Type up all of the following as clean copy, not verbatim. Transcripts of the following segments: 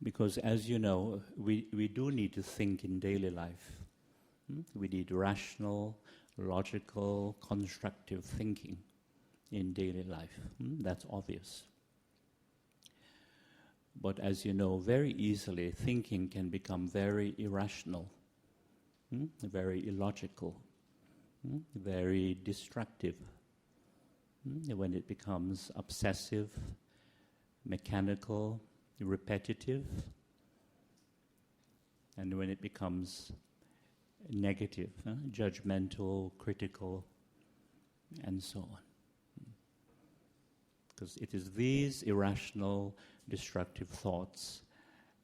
Because as you know, we do need to think in daily life. We need rational, logical, constructive thinking in daily life. That's obvious. But as you know, very easily thinking can become very irrational, very illogical, very destructive. When it becomes obsessive, mechanical, repetitive, and when it becomes negative, judgmental, critical, and so on. Because it is these irrational, destructive thoughts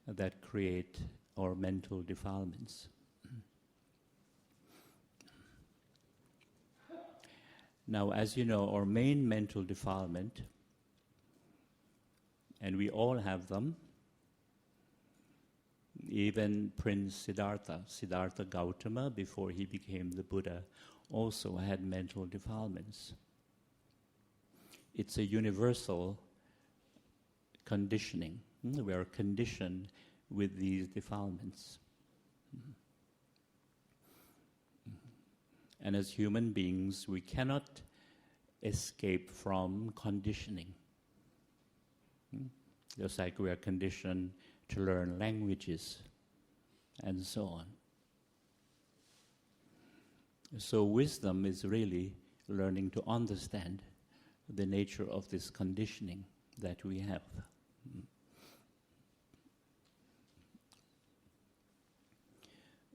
that create our mental defilements. Now, as you know, our main mental defilement, and we all have them, even Prince Siddhartha Gautama, before he became the Buddha, also had mental defilements. It's a universal conditioning. We are conditioned with these defilements. And as human beings, we cannot escape from conditioning. Just like we are conditioned to learn languages and so on. So wisdom is really learning to understand the nature of this conditioning that we have.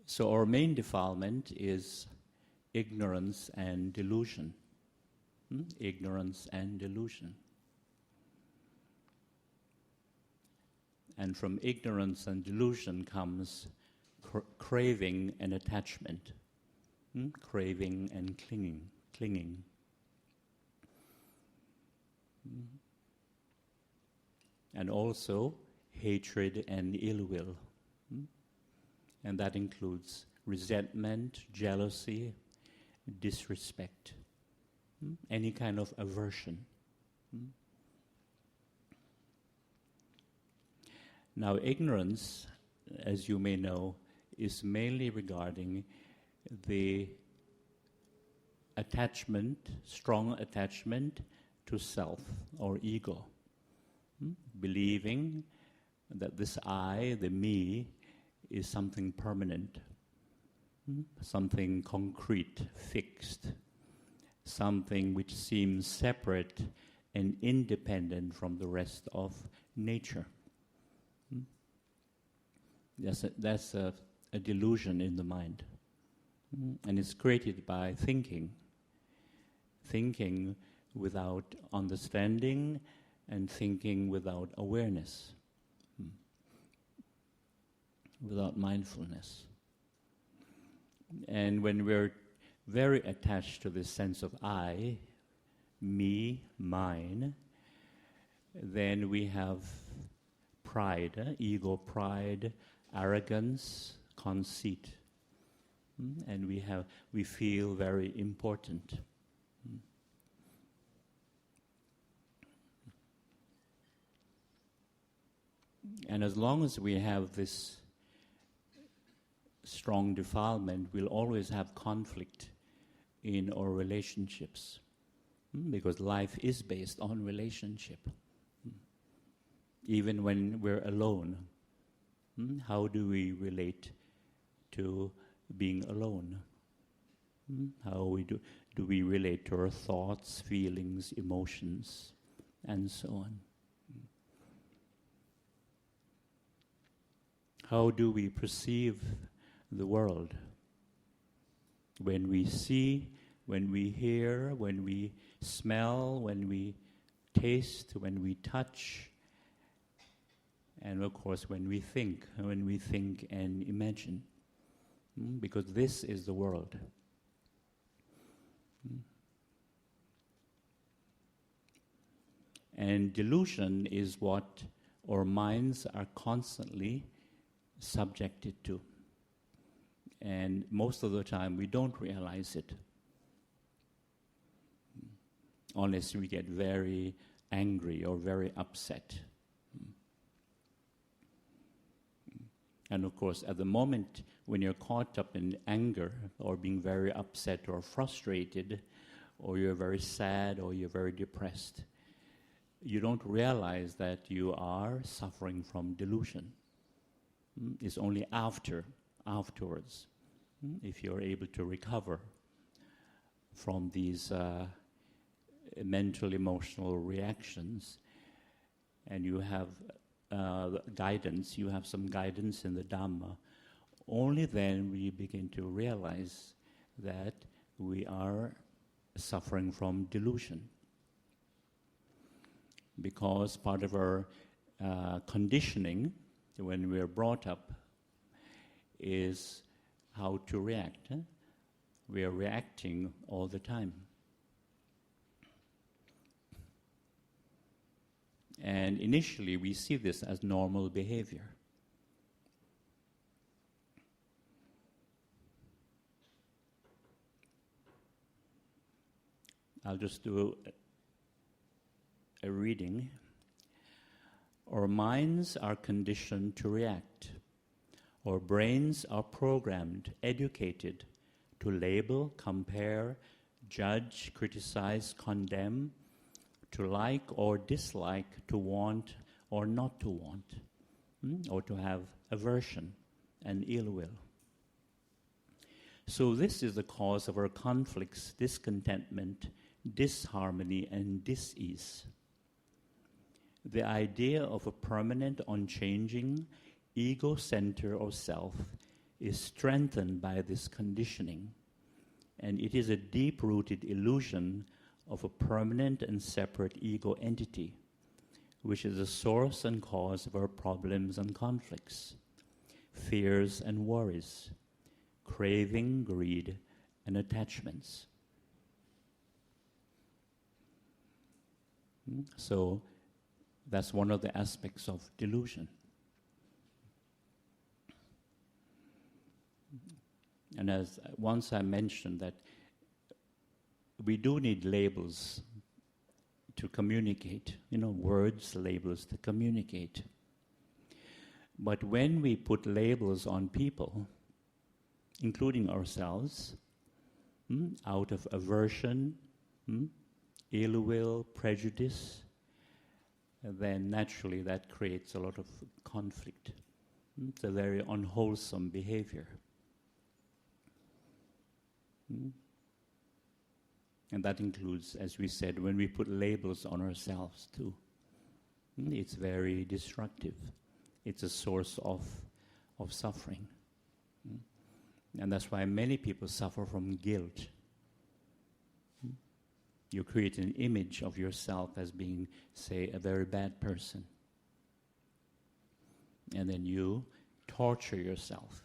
So our main defilement is ignorance and delusion. Ignorance and delusion. And from ignorance and delusion comes craving and attachment. Craving and clinging. And also hatred and ill will. And that includes resentment, jealousy, disrespect, any kind of aversion. Now, ignorance, as you may know, is mainly regarding the attachment, strong attachment to self or ego. Believing that this I, the me, is something permanent, something concrete, fixed, something which seems separate and independent from the rest of nature. That's a delusion in the mind. And it's created by thinking without understanding and thinking without awareness, without mindfulness. And when we're very attached to this sense of I, me, mine, then we have pride, ego pride, arrogance, conceit, and we feel very important. And as long as we have this strong defilement, we'll always have conflict in our relationships, because life is based on relationship. Even when we're alone, how do we relate to being alone? How do we relate to our thoughts, feelings, emotions, and so on? How do we perceive the world? When we see, when we hear, when we smell, when we taste, when we touch, and of course when we think and imagine. Because this is the world. And delusion is what our minds are constantly subjected to. And most of the time we don't realize it. Unless we get very angry or very upset. And of course, at the moment when you're caught up in anger or being very upset or frustrated, or you're very sad or you're very depressed, you don't realize that you are suffering from delusion. It's only afterwards, if you're able to recover from these mental, emotional reactions, and you have guidance, you have some guidance in the Dhamma, only then we begin to realize that we are suffering from delusion. Because part of our conditioning, when we're brought up, is how to react. We are reacting all the time. And initially we see this as normal behavior. I'll just do a reading. Our minds are conditioned to react. Our brains are programmed, educated to label, compare, judge, criticize, condemn, to like or dislike, to want or not to want, or to have aversion and ill will. So this is the cause of our conflicts, discontentment, disharmony, and dis-ease. The idea of a permanent, unchanging ego center or self is strengthened by this conditioning, and it is a deep-rooted illusion of a permanent and separate ego entity, which is the source and cause of our problems and conflicts, fears and worries, craving, greed, and attachments. So that's one of the aspects of delusion. And as once I mentioned that we do need labels to communicate, words, labels to communicate. But when we put labels on people, including ourselves, out of aversion, ill will, prejudice, then naturally that creates a lot of conflict. It's a very unwholesome behavior. And that includes, as we said, when we put labels on ourselves too. It's very destructive. It's a source of suffering. And that's why many people suffer from guilt. You create an image of yourself as being, say, a very bad person. And then you torture yourself.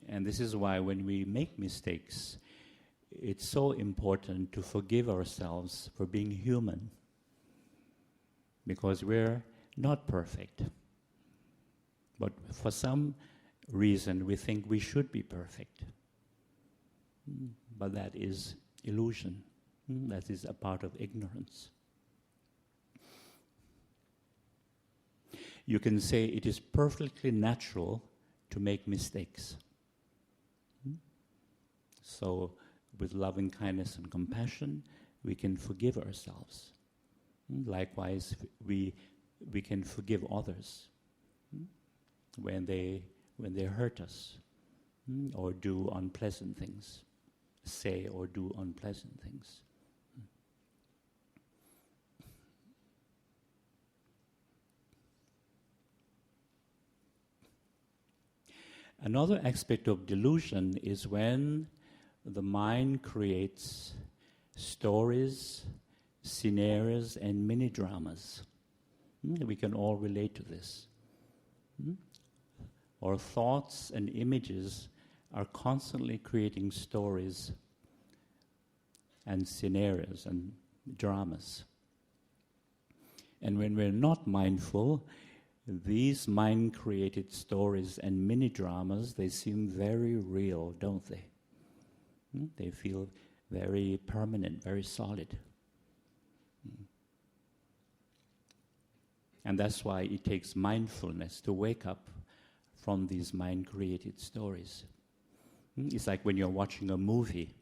And this is why when we make mistakes, it's so important to forgive ourselves for being human. Because we're not perfect. But for some reason, we think we should be perfect. But that is illusion. That is a part of ignorance. You can say it is perfectly natural to make mistakes. So, with loving kindness and compassion, we can forgive ourselves. Likewise, we can forgive others when they hurt us or do unpleasant things, say or do unpleasant things. Another aspect of delusion is when the mind creates stories, scenarios, and mini-dramas. We can all relate to this. Our thoughts and images are constantly creating stories and scenarios and dramas. And when we're not mindful, these mind-created stories and mini-dramas, they seem very real, don't they? They feel very permanent, very solid. And that's why it takes mindfulness to wake up from these mind-created stories. It's like when you're watching a movie,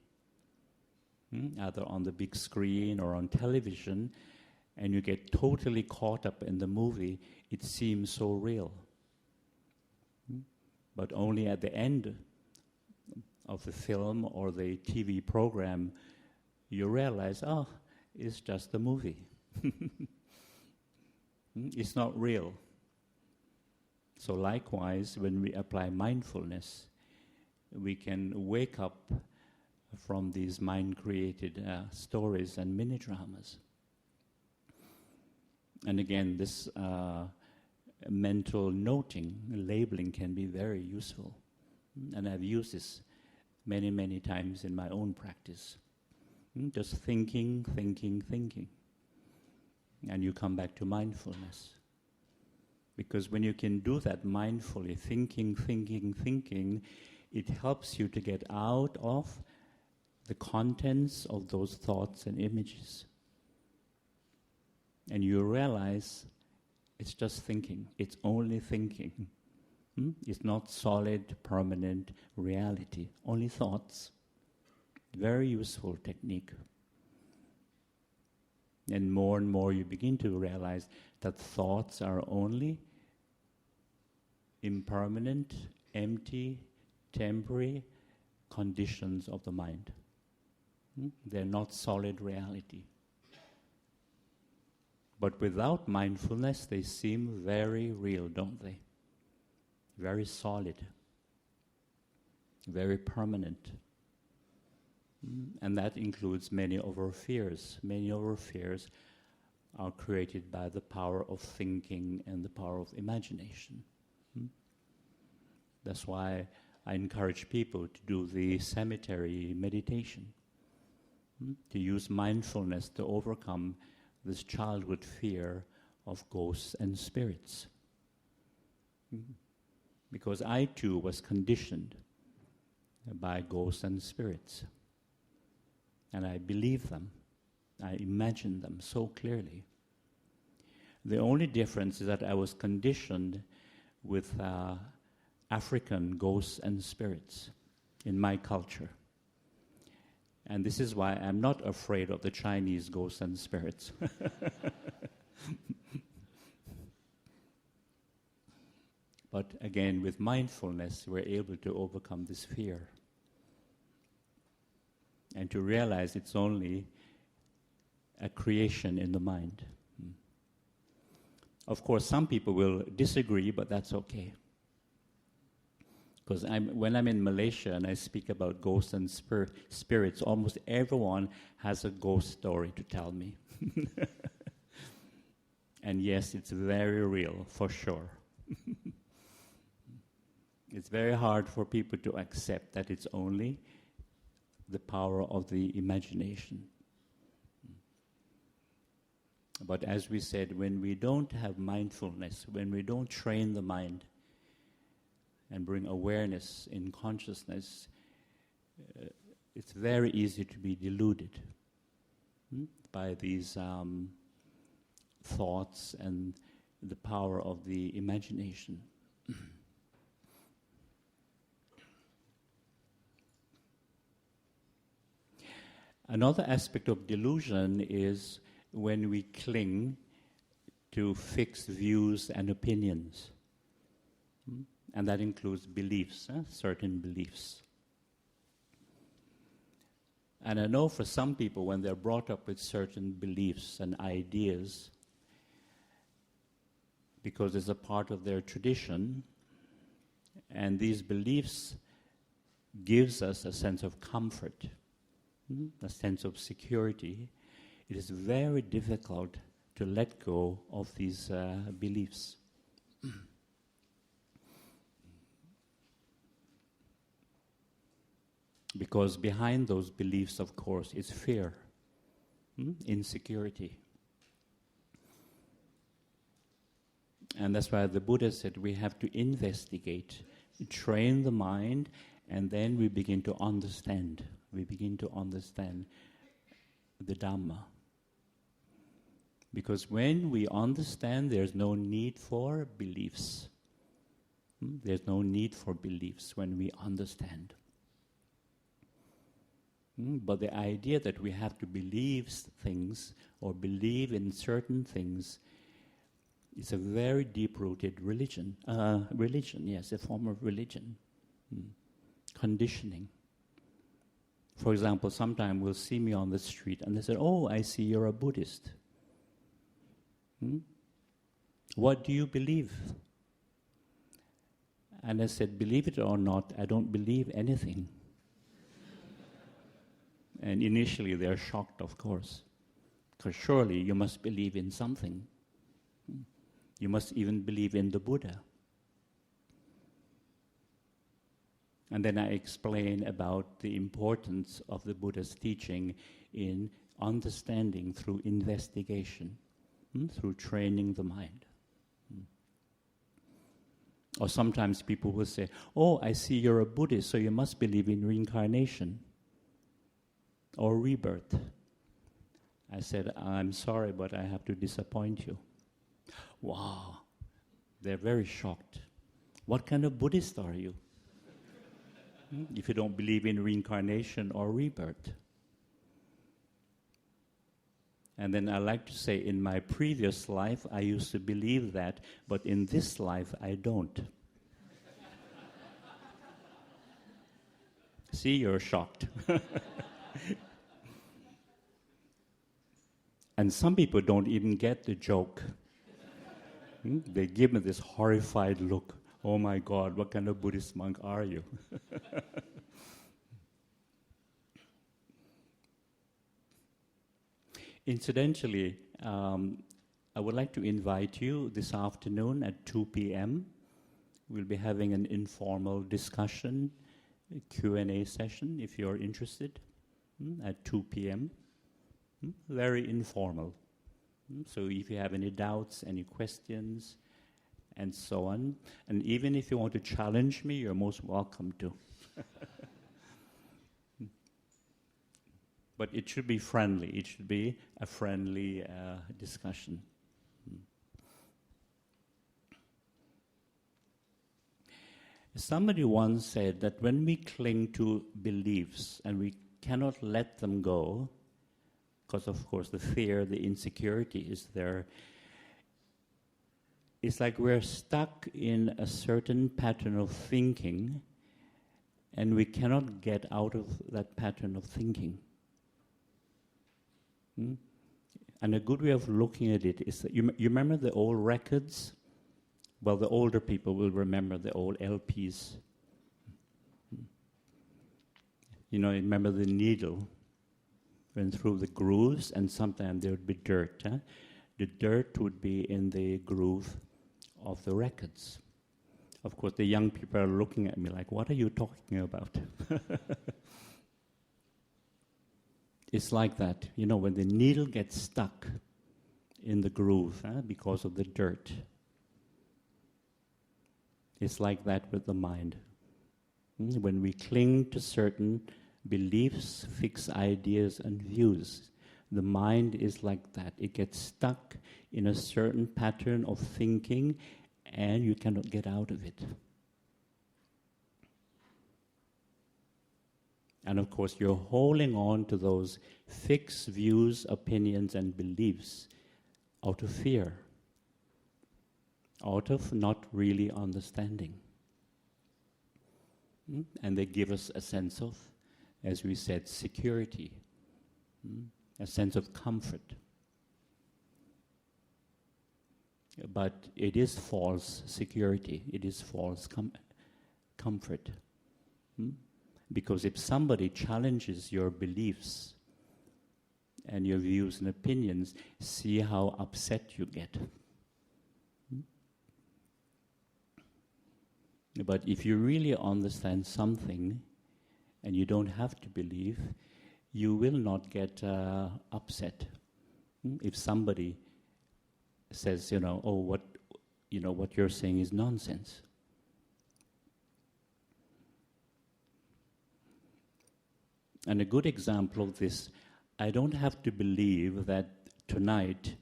either on the big screen or on television, and you get totally caught up in the movie, it seems so real. But only at the end of the film or the TV program, you realize, oh, it's just a movie. It's not real. So likewise, when we apply mindfulness, we can wake up from these mind-created stories and mini-dramas. And again, this mental noting, labeling can be very useful. And I've used this many, many times in my own practice. Just thinking. And you come back to mindfulness. Because when you can do that mindfully, thinking, it helps you to get out of the contents of those thoughts and images. And you realize it's just thinking. It's only thinking. It's not solid, permanent reality. Only thoughts. Very useful technique. And more you begin to realize that thoughts are only impermanent, empty, temporary conditions of the mind. They're not solid reality. But without mindfulness, they seem very real, don't they? Very solid, very permanent. And that includes many of our fears. Many of our fears are created by the power of thinking and the power of imagination. That's why I encourage people to do the cemetery meditation, to use mindfulness to overcome this childhood fear of ghosts and spirits. Because I too was conditioned by ghosts and spirits. And I believe them. I imagine them so clearly. The only difference is that I was conditioned with African ghosts and spirits in my culture. And this is why I'm not afraid of the Chinese ghosts and spirits. But again, with mindfulness, we're able to overcome this fear. And to realize it's only a creation in the mind. Of course, some people will disagree, but that's okay. Because when I'm in Malaysia and I speak about ghosts and spirits, almost everyone has a ghost story to tell me. And yes, it's very real, for sure. It's very hard for people to accept that it's only the power of the imagination. But as we said, when we don't have mindfulness, when we don't train the mind and bring awareness in consciousness, it's very easy to be deluded by these thoughts and the power of the imagination. Another aspect of delusion is when we cling to fixed views and opinions. And that includes beliefs, certain beliefs. And I know for some people, when they're brought up with certain beliefs and ideas, because it's a part of their tradition, and these beliefs gives us a sense of comfort, a sense of security, it is very difficult to let go of these beliefs. Because behind those beliefs, of course, is fear, insecurity. And that's why the Buddha said we have to investigate, train the mind, and then we begin to understand. We begin to understand the Dhamma. Because when we understand, there's no need for beliefs. There's no need for beliefs when we understand. But the idea that we have to believe things or believe in certain things is a very deep-rooted religion. Yes, a form of religion. Conditioning. For example, sometimes we'll see me on the street and they say, "Oh, I see you're a Buddhist. What do you believe?" And I said, "Believe it or not, I don't believe anything." And initially they're shocked, of course, because surely you must believe in something. You must even believe in the Buddha. And then I explain about the importance of the Buddha's teaching in understanding through investigation, through training the mind. Or sometimes people will say, "Oh, I see you're a Buddhist, so you must believe in reincarnation or rebirth." I said, "I'm sorry, but I have to disappoint you." Wow, they're very shocked. What kind of Buddhist are you? If you don't believe in reincarnation or rebirth. And then I like to say, in my previous life, I used to believe that, but in this life, I don't. See, you're shocked. And some people don't even get the joke. They give me this horrified look. "Oh my God, what kind of Buddhist monk are you?" Incidentally, I would like to invite you this afternoon at 2 p.m. We'll be having an informal discussion, a Q&A session, if you're interested, at 2 p.m. Very informal. So if you have any doubts, any questions, and so on, and even if you want to challenge me, you're most welcome to. But it should be friendly. It should be a friendly discussion. Somebody once said that when we cling to beliefs and we cannot let them go, because of course the fear, the insecurity is there, it's like we're stuck in a certain pattern of thinking and we cannot get out of that pattern of thinking. And a good way of looking at it is that you remember the old records? Well, the older people will remember the old LPs. You know, remember the needle went through the grooves, and sometimes there would be dirt. The dirt would be in the groove of the records. Of course, the young people are looking at me like, "What are you talking about?" It's like that, you know, when the needle gets stuck in the groove because of the dirt. It's like that with the mind. When we cling to certain beliefs, fixed ideas and views, the mind is like that. It gets stuck in a certain pattern of thinking and you cannot get out of it. And of course, you're holding on to those fixed views, opinions, and beliefs out of fear, out of not really understanding. And they give us a sense of, as we said, security, a sense of comfort. But it is false security, it is false comfort. Because if somebody challenges your beliefs and your views and opinions, see how upset you get. But if you really understand something and you don't have to believe, you will not get upset. If somebody says, "Oh, what you're saying is nonsense." And a good example of this, I don't have to believe that tonight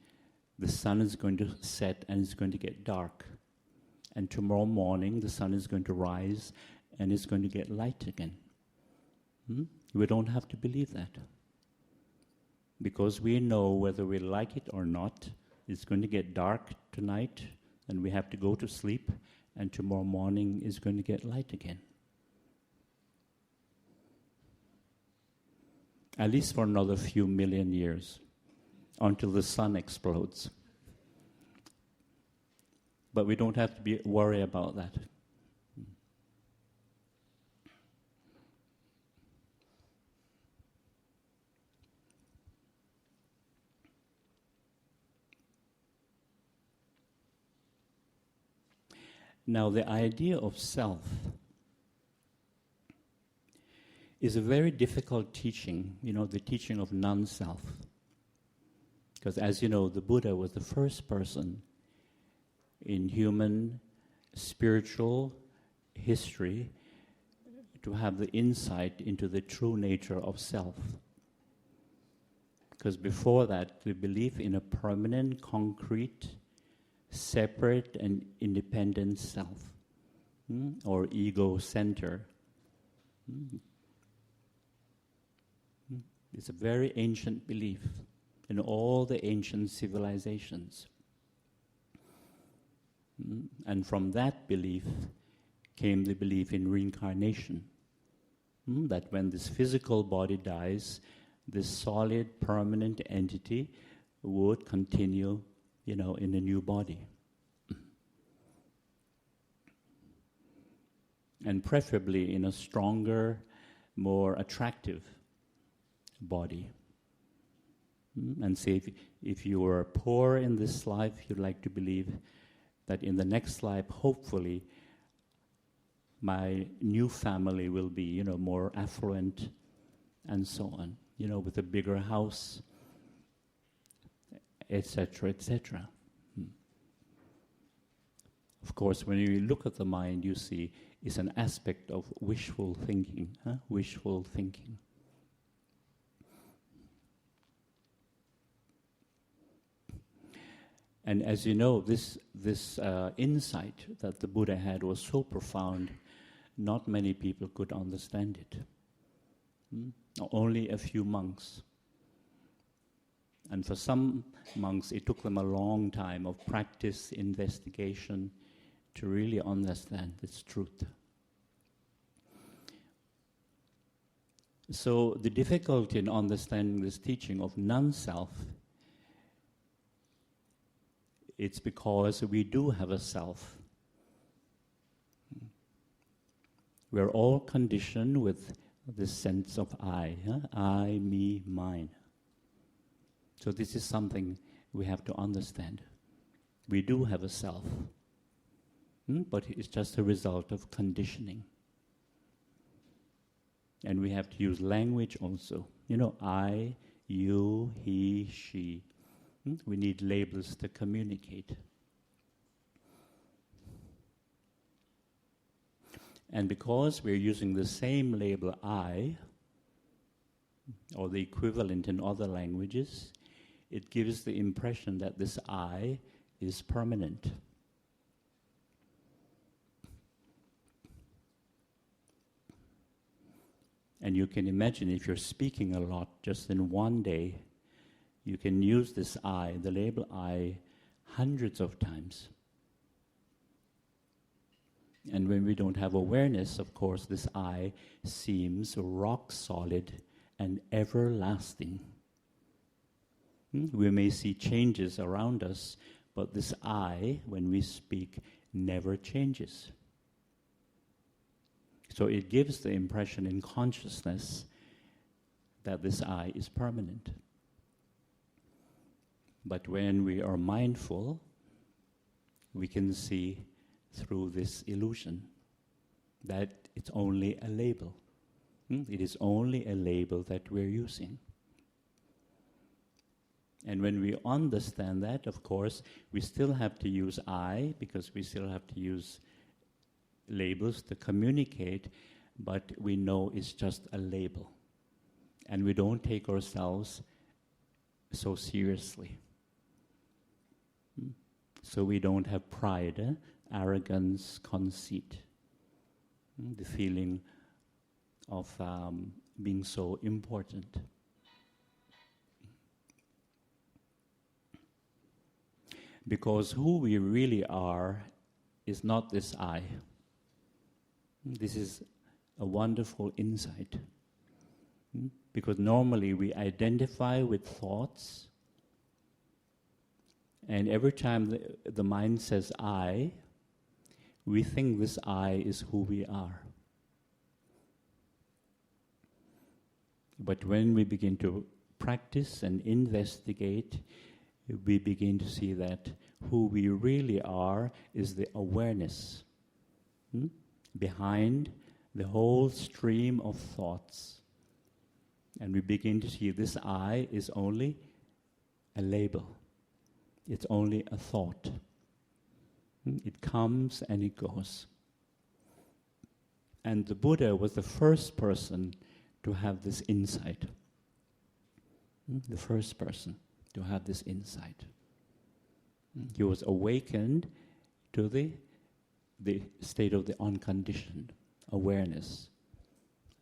the sun is going to set and it's going to get dark. And tomorrow morning, the sun is going to rise and it's going to get light again. We don't have to believe that. Because we know whether we like it or not, it's going to get dark tonight and we have to go to sleep, and tomorrow morning is going to get light again. At least for another few million years, until the sun explodes. But we don't have to worry about that. Now, the idea of self is a very difficult teaching, the teaching of non-self. Because as you know, the Buddha was the first person in human spiritual history to have the insight into the true nature of self. Because before that, the belief in a permanent, concrete, separate and independent self, or ego center. It's a very ancient belief in all the ancient civilizations. And from that belief came the belief in reincarnation. That when this physical body dies, this solid, permanent entity would continue in a new body. And preferably in a stronger, more attractive body. And say if you were poor in this life, you'd like to believe that in the next life, hopefully, my new family will be, more affluent and so on, with a bigger house, etc., etc. Of course, when you look at the mind, you see it's an aspect of wishful thinking, wishful thinking. And as you know, this insight that the Buddha had was so profound, not many people could understand it. Only a few monks. And for some monks, it took them a long time of practice, investigation, to really understand this truth. So the difficulty in understanding this teaching of non-self, it's because we do have a self. We're all conditioned with this sense of I, I, me, mine. So this is something we have to understand. We do have a self, but it's just a result of conditioning. And we have to use language also. I, you, he, she. We need labels to communicate. And because we're using the same label I, or the equivalent in other languages, it gives the impression that this I is permanent. And you can imagine if you're speaking a lot, just in one day, you can use this I, the label I, hundreds of times. And when we don't have awareness, of course, this I seems rock solid and everlasting. We may see changes around us, but this I, when we speak, never changes. So it gives the impression in consciousness that this I is permanent. But when we are mindful, we can see through this illusion that it's only a label. It is only a label that we're using. And when we understand that, of course, we still have to use I, because we still have to use labels to communicate, but we know it's just a label. And we don't take ourselves so seriously. So we don't have pride, arrogance, conceit, the feeling of being so important. Because who we really are is not this I. This is a wonderful insight. Because normally we identify with thoughts, and every time the mind says I, we think this I is who we are. But when we begin to practice and investigate, we begin to see that who we really are is the awareness behind the whole stream of thoughts. And we begin to see this I is only a label. It's only a thought. It comes and it goes. And the Buddha was the first person to have this insight. The first person to have this insight. He was awakened to the state of the unconditioned awareness,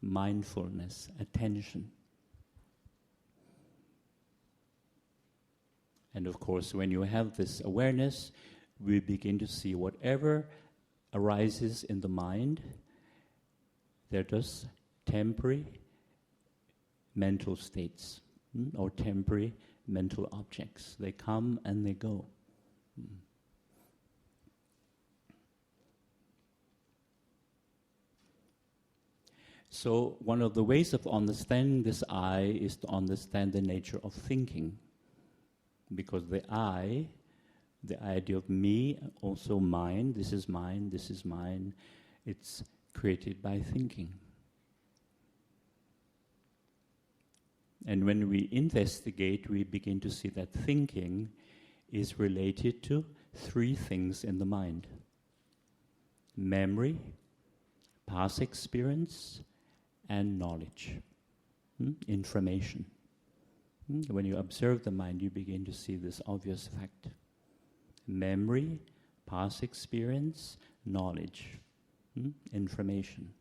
mindfulness, attention. And of course, when you have this awareness, we begin to see whatever arises in the mind, they're just temporary mental states or temporary mental objects. They come and they go. So one of the ways of understanding this I is to understand the nature of thinking. Because the I, the idea of me, also mine, this is mine, it's created by thinking. And when we investigate, we begin to see that thinking is related to three things in the mind: memory, past experience, and knowledge, information. When you observe the mind, you begin to see this obvious fact. Memory, past experience, knowledge, information.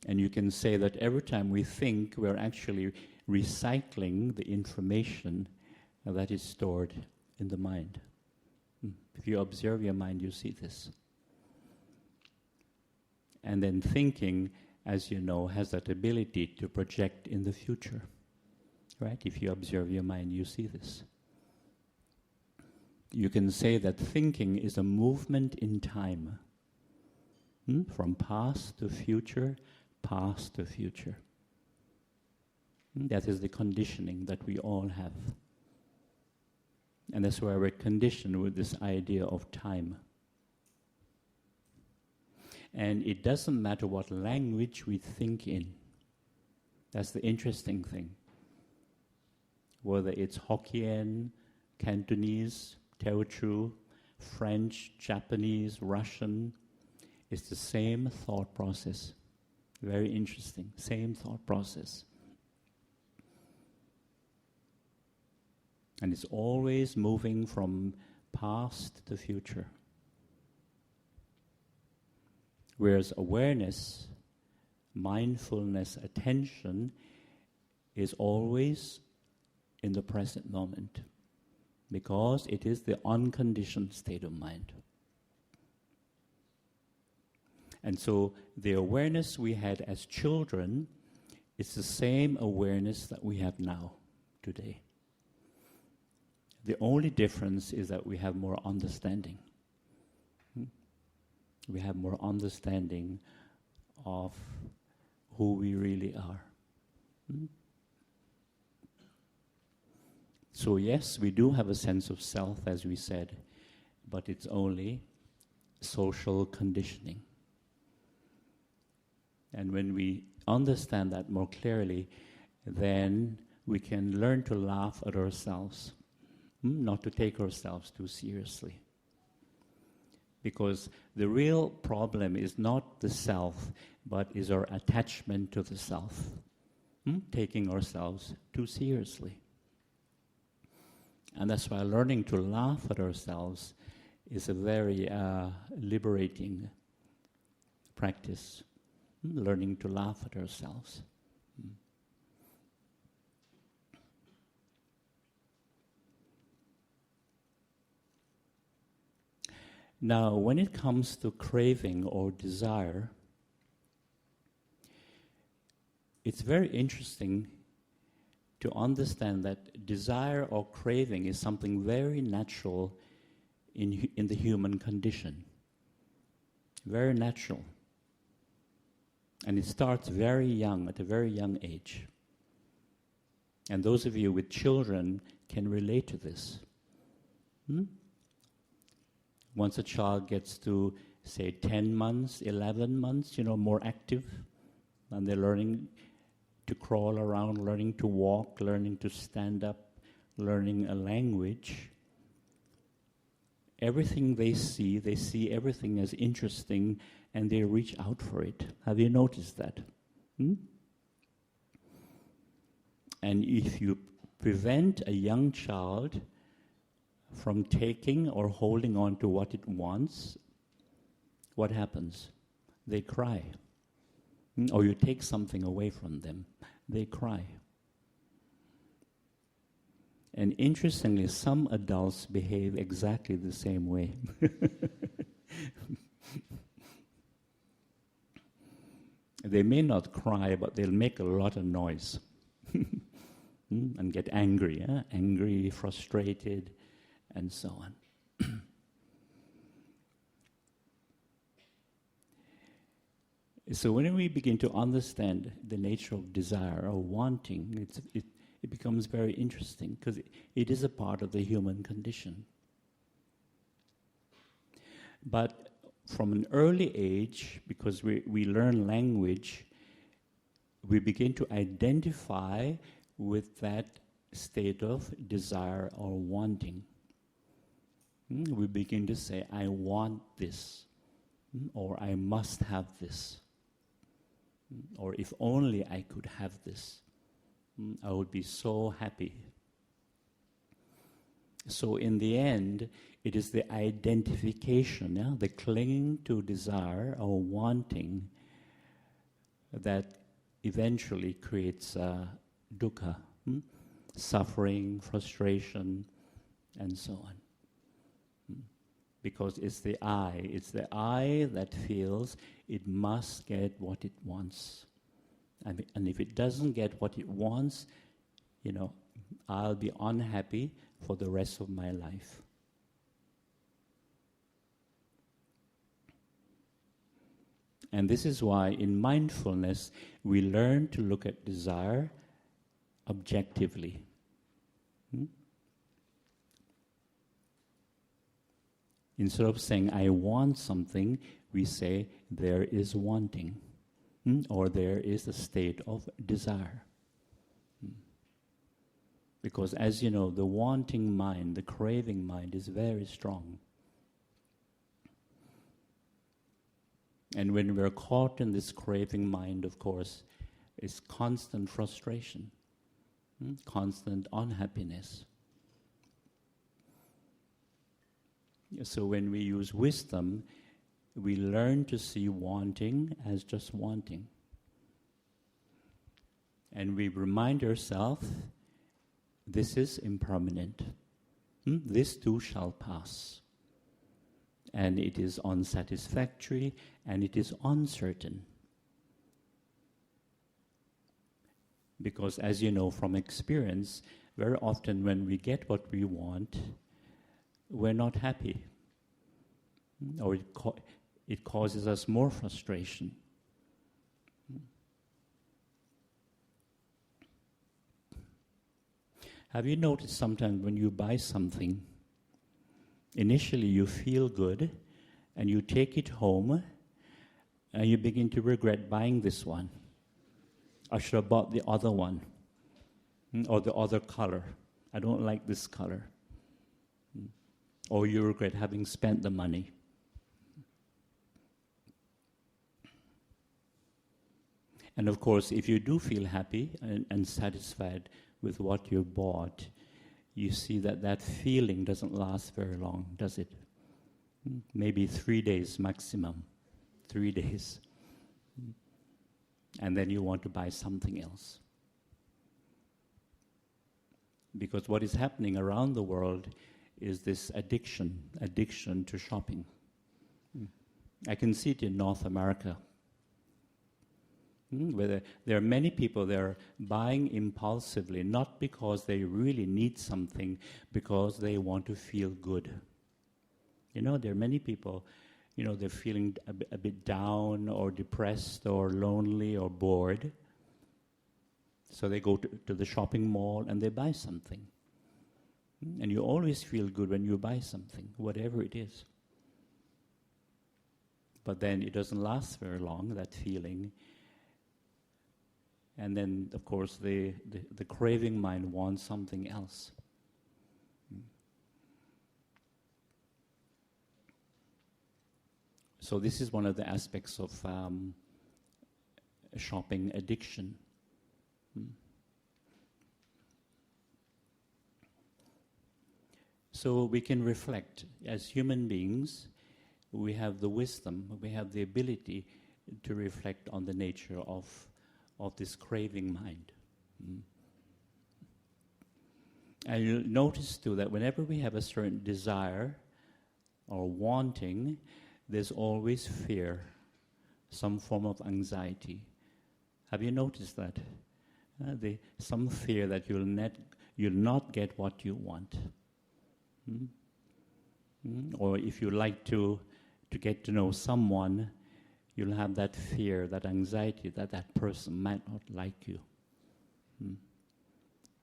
And you can say that every time we think, we're actually recycling the information that is stored in the mind. If you observe your mind, you see this. And then thinking, as you know, has that ability to project in the future. Right? If you observe your mind, you see this. You can say that thinking is a movement in time. From past to future, past to future. That is the conditioning that we all have. And that's why we're conditioned with this idea of time. And it doesn't matter what language we think in. That's the interesting thing. Whether it's Hokkien, Cantonese, Teochew, French, Japanese, Russian, it's the same thought process. Very interesting, same thought process. And it's always moving from past to future. Whereas awareness, mindfulness, attention is always in the present moment, because it is the unconditioned state of mind. And so the awareness we had as children is the same awareness that we have now, today. The only difference is that we have more understanding. We have more understanding of who we really are. So yes, we do have a sense of self, as we said, but it's only social conditioning. And when we understand that more clearly, then we can learn to laugh at ourselves, not to take ourselves too seriously. Because the real problem is not the self, but is our attachment to the self, taking ourselves too seriously. And that's why learning to laugh at ourselves is a very liberating practice. Learning to laugh at ourselves. Now, when it comes to craving or desire, it's very interesting to understand that desire or craving is something very natural in the human condition. Very natural. And it starts very young, at a very young age. And those of you with children can relate to this. Once a child gets to, say, 10 months, 11 months, more active, and they're learning to crawl around, learning to walk, learning to stand up, learning a language, everything they see everything as interesting, and they reach out for it. Have you noticed that? And if you prevent a young child from taking or holding on to what it wants, what happens? They cry. Or you take something away from them, they cry. And interestingly, some adults behave exactly the same way. They may not cry, but they'll make a lot of noise. And get angry, angry, frustrated, and so on. So when we begin to understand the nature of desire or wanting, it becomes very interesting, because it is a part of the human condition. But from an early age, because we learn language, we begin to identify with that state of desire or wanting. We begin to say, I want this, or I must have this, or if only I could have this, I would be so happy. So in the end, it is the identification, the clinging to desire or wanting, that eventually creates dukkha, suffering, frustration, and so on. Because it's the I that feels it must get what it wants. And if it doesn't get what it wants, I'll be unhappy for the rest of my life. And this is why in mindfulness we learn to look at desire objectively. Instead of saying, I want something, we say, there is wanting, or there is a state of desire. Because as you know, the wanting mind, the craving mind is very strong. And when we're caught in this craving mind, of course, it's constant frustration, constant unhappiness. So when we use wisdom, we learn to see wanting as just wanting. And we remind ourselves, this is impermanent. This too shall pass. And it is unsatisfactory, and it is uncertain. Because as you know from experience, very often when we get what we want, we're not happy. Or it causes us more frustration. Have you noticed sometimes when you buy something, initially you feel good, and you take it home, and you begin to regret buying this one. I should have bought the other one, or the other color. I don't like this color. Or you regret having spent the money. And of course, if you do feel happy and satisfied with what you bought, you see that that feeling doesn't last very long, does it? Maybe 3 days maximum. 3 days. And then you want to buy something else. Because what is happening around the world is this addiction to shopping. I can see it in North America, where there are many people that are buying impulsively, not because they really need something, because they want to feel good. There are many people, they're feeling a bit down or depressed or lonely or bored. So they go to the shopping mall and they buy something. And you always feel good when you buy something, whatever it is. But then it doesn't last very long, that feeling. And then, of course, the craving mind wants something else. So this is one of the aspects of shopping addiction. So we can reflect. As human beings, we have the wisdom, we have the ability to reflect on the nature of this craving mind. And you'll notice too that whenever we have a certain desire or wanting, there's always fear, some form of anxiety. Have you noticed that? Some fear that you'll not get what you want. Or if you like to get to know someone, you'll have that fear, that anxiety that that person might not like you.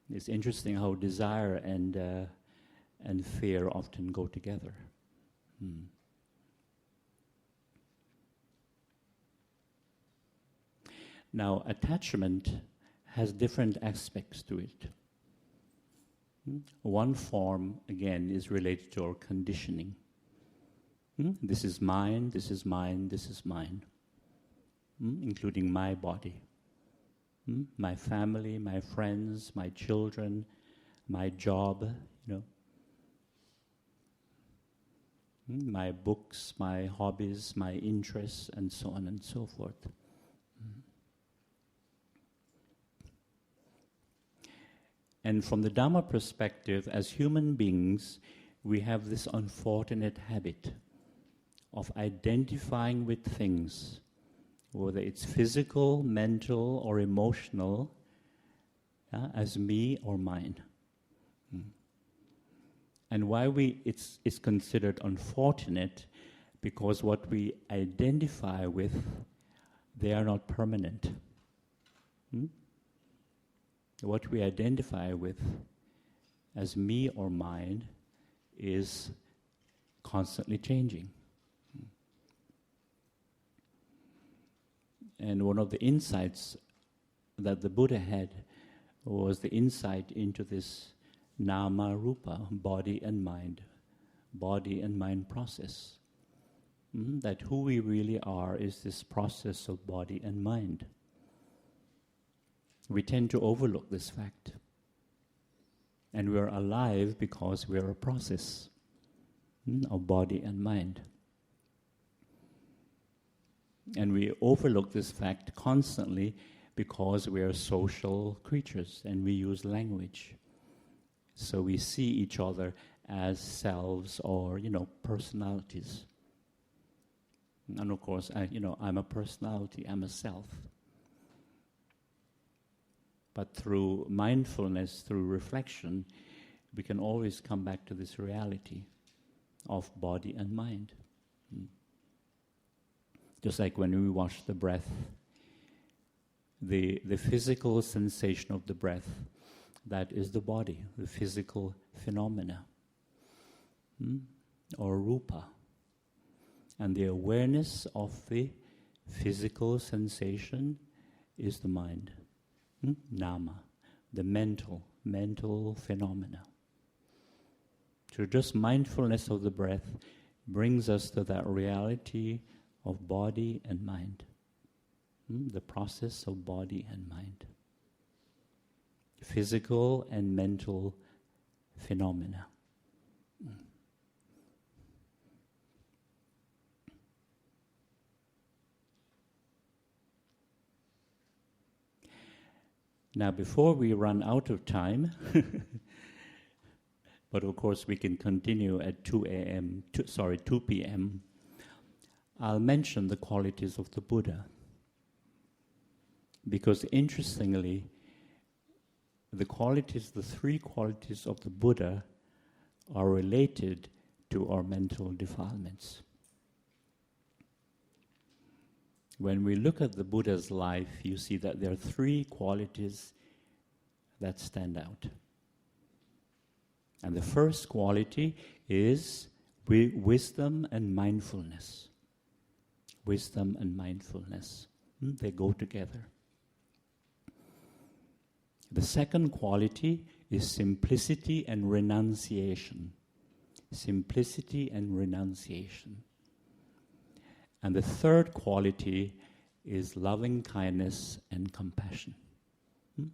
It's interesting how desire and fear often go together. Now, attachment has different aspects to it. One form, again, is related to our conditioning. This is mine, this is mine, this is mine, including my body, my family, my friends, my children, my job, my books, my hobbies, my interests, and so on and so forth. And from the Dhamma perspective, as human beings, we have this unfortunate habit of identifying with things, whether it's physical, mental, or emotional, as me or mine. And why it's considered unfortunate, because what we identify with, they are not permanent. What we identify with as me or mine is constantly changing. And one of the insights that the Buddha had was the insight into this nama rupa, body and mind process. That who we really are is this process of body and mind. We tend to overlook this fact. And we are alive because we are a process of body and mind. And we overlook this fact constantly because we are social creatures and we use language. So we see each other as selves or, personalities. And of course, I'm a personality, I'm a self. But through mindfulness, through reflection, we can always come back to this reality of body and mind. Just like when we watch the breath, the physical sensation of the breath, that is the body, the physical phenomena, or rupa. And the awareness of the physical sensation is the mind. Nama, the mental phenomena. So just mindfulness of the breath brings us to that reality of body and mind. The process of body and mind. Physical and mental phenomena. Now, before we run out of time, but of course we can continue at 2 p.m., I'll mention the qualities of the Buddha. Because interestingly, the three qualities of the Buddha are related to our mental defilements. When we look at the Buddha's life, you see that there are three qualities that stand out. And the first quality is wisdom and mindfulness. Wisdom and mindfulness. They go together. The second quality is simplicity and renunciation. Simplicity and renunciation. And the third quality is loving kindness and compassion.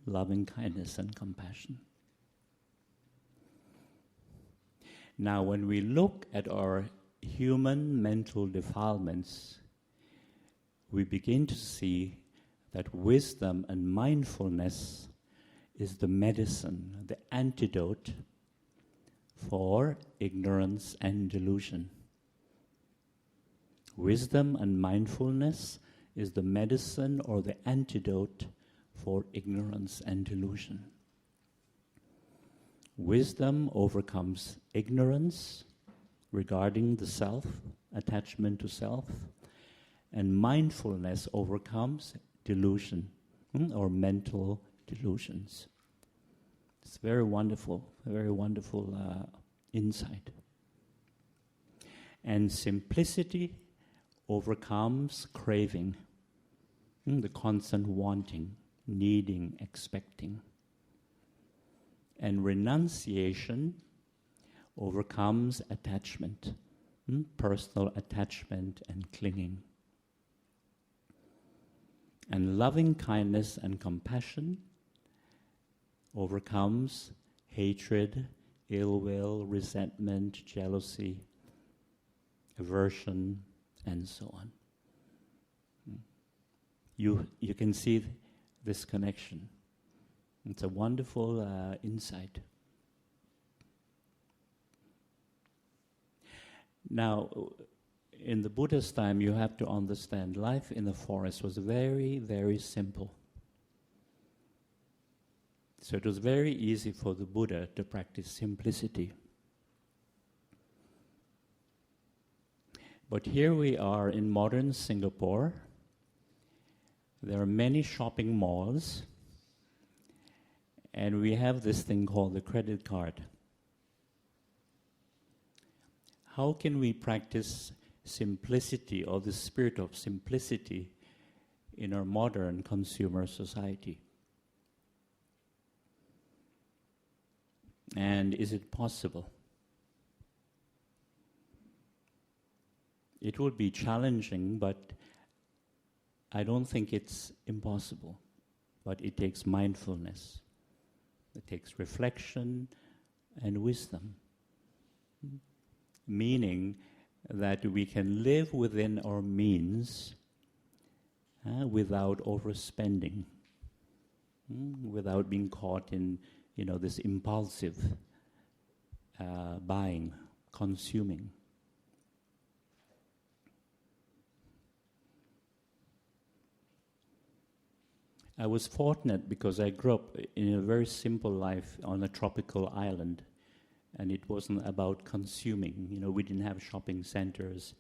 Loving kindness and compassion. Now, when we look at our human mental defilements, we begin to see that wisdom and mindfulness is the medicine, the antidote for ignorance and delusion. Wisdom and mindfulness is the medicine or the antidote for ignorance and delusion. Wisdom overcomes ignorance regarding the self, attachment to self, and mindfulness overcomes delusion or mental delusions. It's very wonderful insight. And simplicity overcomes craving, the constant wanting, needing, expecting. And renunciation overcomes attachment, personal attachment and clinging. And loving kindness and compassion overcomes hatred, ill will, resentment, jealousy, aversion, and so on. You can see this connection. It's a wonderful insight. Now, in the Buddha's time, you have to understand life in the forest was very, very simple. So it was very easy for the Buddha to practice simplicity. But here we are in modern Singapore. There are many shopping malls, and we have this thing called the credit card. How can we practice simplicity or the spirit of simplicity in our modern consumer society? And is it possible? It would be challenging, but I don't think it's impossible. But it takes mindfulness. It takes reflection and wisdom. Meaning that we can live within our means without overspending, without being caught in this impulsive buying, consuming. I was fortunate because I grew up in a very simple life on a tropical island, and it wasn't about consuming. We didn't have shopping centers,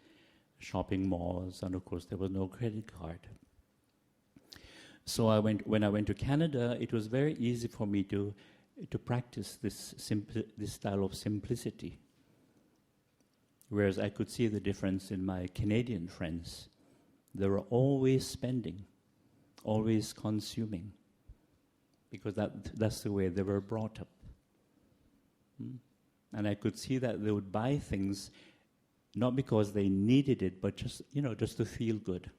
shopping malls, and of course there was no credit card. So when I went to Canada, it was very easy for me to practice this style of simplicity. Whereas I could see the difference in my Canadian friends. They were always spending, always consuming, because that's the way they were brought up. And I could see that they would buy things not because they needed it, but just to feel good.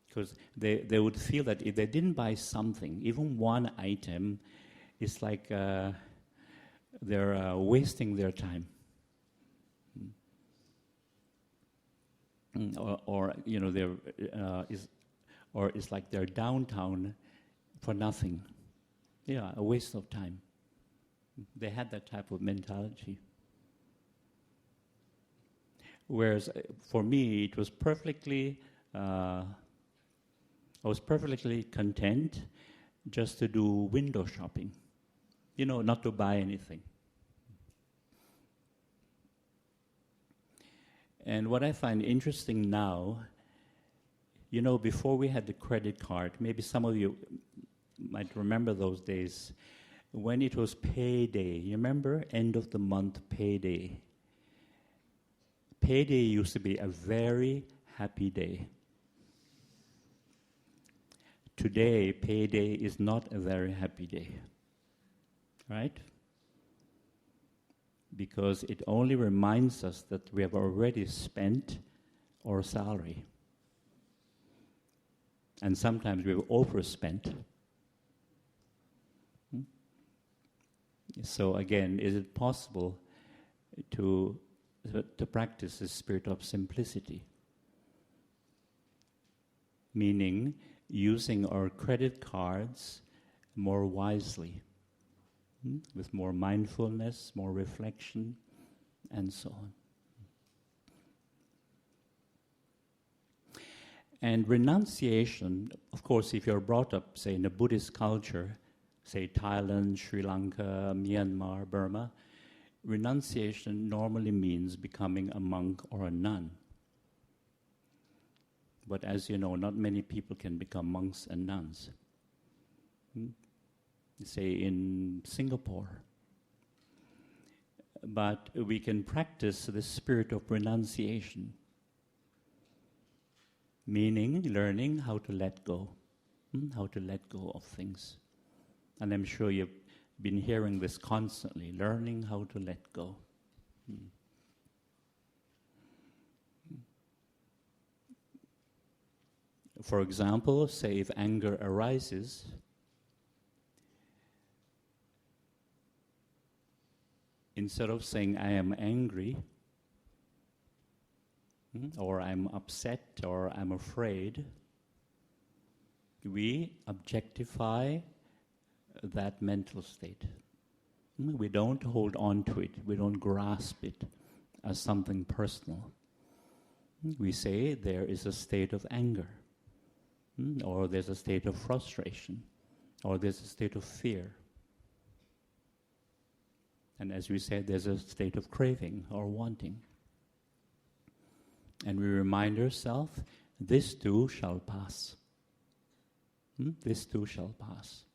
Because they would feel that if they didn't buy something, even one item, it's like they're wasting their time. Or it's like they're downtown for nothing. Yeah, a waste of time. They had that type of mentality. Whereas for me, it was perfectly, I was perfectly content just to do window shopping. Not to buy anything. And what I find interesting now, before we had the credit card, maybe some of you might remember those days, when it was payday. You remember? End of the month payday. Payday used to be a very happy day. Today, payday is not a very happy day. Right? Because it only reminds us that we have already spent our salary. And sometimes we've overspent. So again, is it possible to practice the spirit of simplicity? Meaning using our credit cards more wisely, with more mindfulness, more reflection, and so on. And renunciation, of course, if you're brought up, say, in a Buddhist culture, say Thailand, Sri Lanka, Myanmar, Burma, renunciation normally means becoming a monk or a nun. But as you know, not many people can become monks and nuns. Say in Singapore. But we can practice the spirit of renunciation, meaning learning how to let go, how to let go of things. And I'm sure you've been hearing this constantly, learning how to let go. For example, say if anger arises, instead of saying I am angry, or I'm upset, or I'm afraid, we objectify that mental state. We don't hold on to it. We don't grasp it as something personal. We say there is a state of anger, or there's a state of frustration, or there's a state of fear. And as we said, there's a state of craving or wanting. And we remind ourselves, this too shall pass. This too shall pass.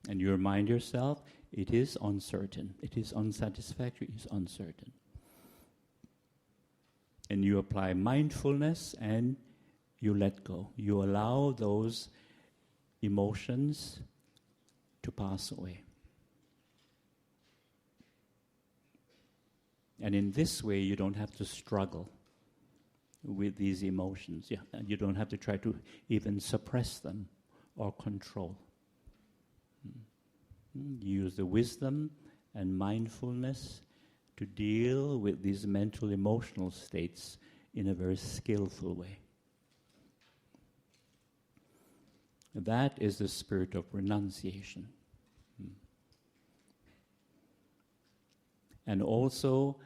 And you remind yourself, it is uncertain. It is unsatisfactory. It is uncertain. And you apply mindfulness and you let go. You allow those emotions to pass away. And in this way, you don't have to struggle with these emotions. You don't have to try to even suppress them or control. You use the wisdom and mindfulness to deal with these mental, emotional states in a very skillful way. That is the spirit of renunciation. And also,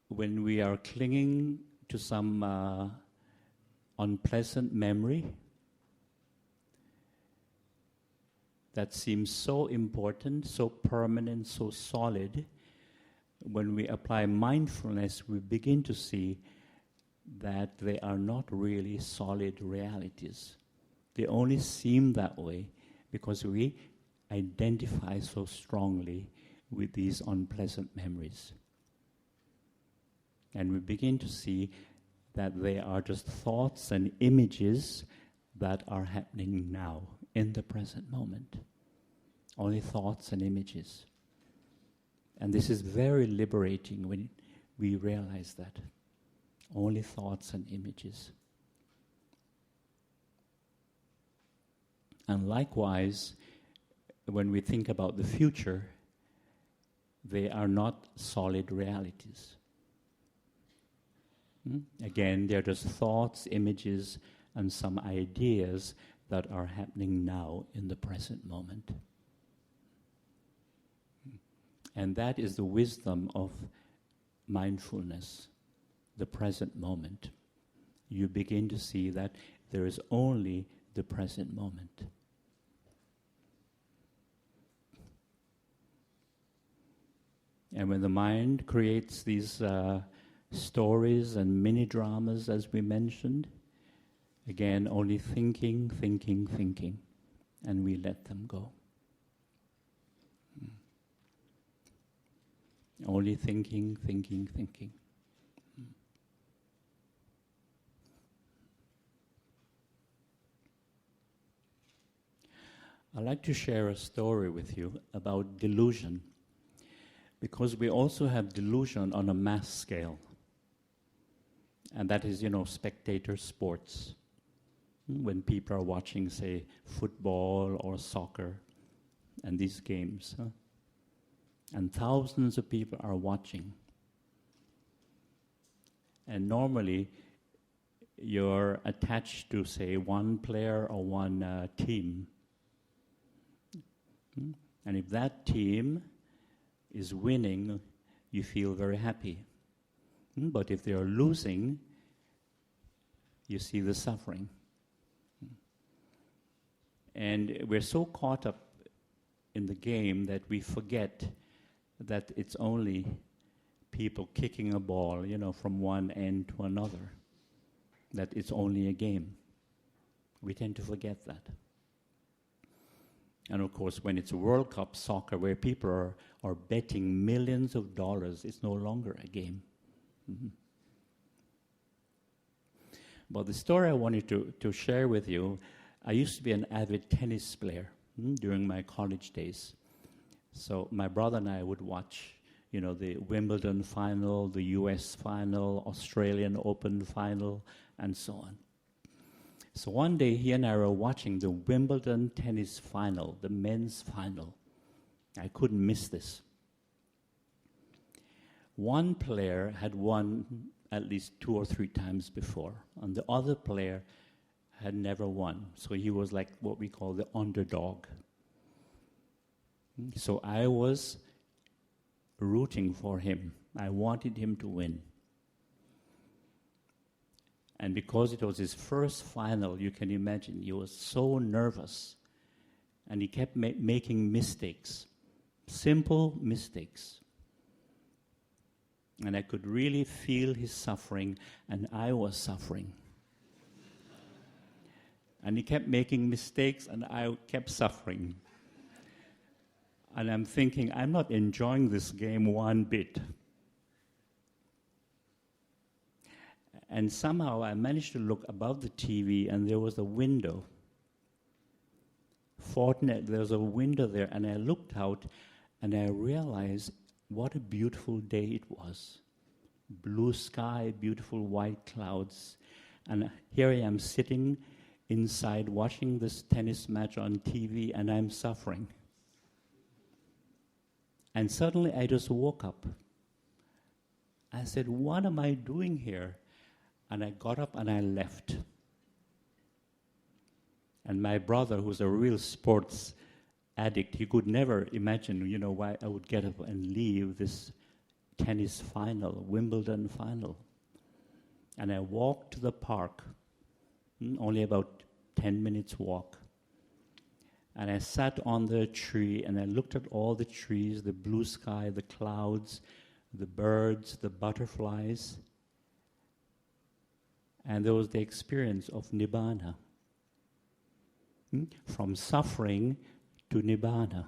when we are clinging to some unpleasant memory that seems so important, so permanent, so solid, when we apply mindfulness, we begin to see that they are not really solid realities. They only seem that way because we identify so strongly with these unpleasant memories. And we begin to see that they are just thoughts and images that are happening now, in the present moment. Only thoughts and images. And this is very liberating when we realize that. Only thoughts and images. And likewise, when we think about the future, they are not solid realities. Again, they're just thoughts, images, and some ideas that are happening now in the present moment. And that is the wisdom of mindfulness, the present moment. You begin to see that there is only the present moment. And when the mind creates these stories and mini-dramas, as we mentioned, again, only thinking, and we let them go. Only thinking. I'd like to share a story with you about delusion, because we also have delusion on a mass scale. And that is, spectator sports. When people are watching, say, football or soccer and these games. And thousands of people are watching. And normally, you're attached to, say, one player or one team. And if that team is winning, you feel very happy. But if they are losing, you see the suffering. And we're so caught up in the game that we forget that it's only people kicking a ball, from one end to another. That it's only a game. We tend to forget that. And of course, when it's a World Cup soccer where people are betting millions of dollars, it's no longer a game. But the story I wanted to share with you, I used to be an avid tennis player during my college days. So my brother and I would watch, the Wimbledon final, the US final, Australian Open final, and so on. So one day, he and I were watching the Wimbledon tennis final, the men's final. I couldn't miss this. One player had won at least 2 or 3 times before, and the other player had never won. So he was like what we call the underdog. So I was rooting for him. I wanted him to win. And because it was his first final, you can imagine, he was so nervous. And he kept making mistakes, simple mistakes. And I could really feel his suffering, and I was suffering. And he kept making mistakes, and I kept suffering. And I'm thinking, I'm not enjoying this game one bit. And somehow I managed to look above the TV, and there was a window. Fortunately, there was a window there, and I looked out, and I realized what a beautiful day it was. Blue sky, beautiful white clouds. And here I am sitting inside watching this tennis match on TV, and I'm suffering. And suddenly I just woke up. I said, what am I doing here? And I got up and I left. And my brother, who's a real sports addict, he could never imagine, why I would get up and leave this tennis final, Wimbledon final. And I walked to the park, only about 10 minutes walk. And I sat on the tree and I looked at all the trees, the blue sky, the clouds, the birds, the butterflies. And there was the experience of Nibbana. From suffering to Nibbana.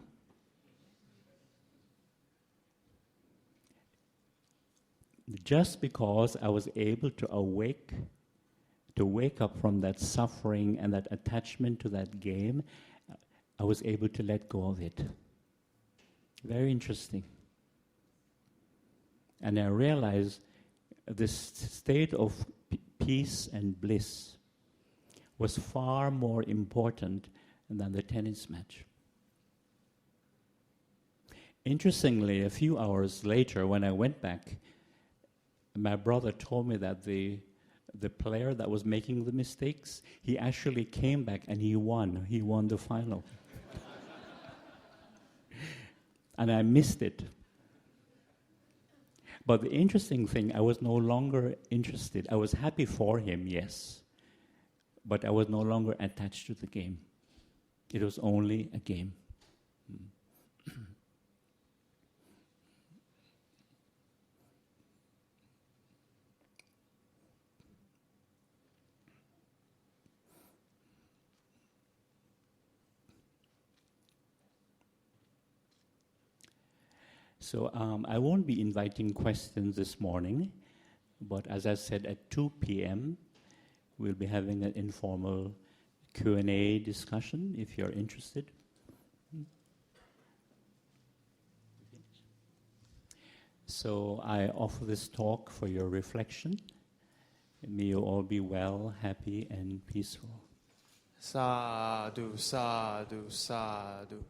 Just because I was able to wake up from that suffering and that attachment to that game, I was able to let go of it. Very interesting. And I realized this state of peace and bliss was far more important than the tennis match. Interestingly, a few hours later, when I went back, my brother told me that the player that was making the mistakes, he actually came back and he won. He won the final. And I missed it. But the interesting thing, I was no longer interested. I was happy for him, yes. But I was no longer attached to the game. It was only a game. So I won't be inviting questions this morning, but as I said, at 2 p.m., we'll be having an informal Q&A discussion, if you're interested. So I offer this talk for your reflection. May you all be well, happy, and peaceful. Sadhu, sadhu, sadhu.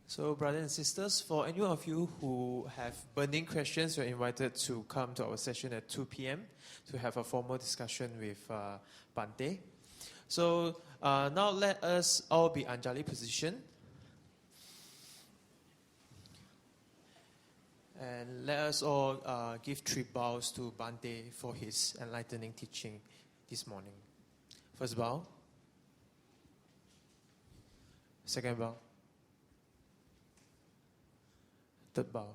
So, brothers and sisters, for any of you who have burning questions, you're invited to come to our session at 2 p.m. to have a formal discussion with Bhante. So, now let us all be Anjali position. And let us all give 3 bows to Bhante for his enlightening teaching this morning. First bow. Second bow. Third bow.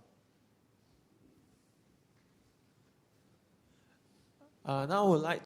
Now I would like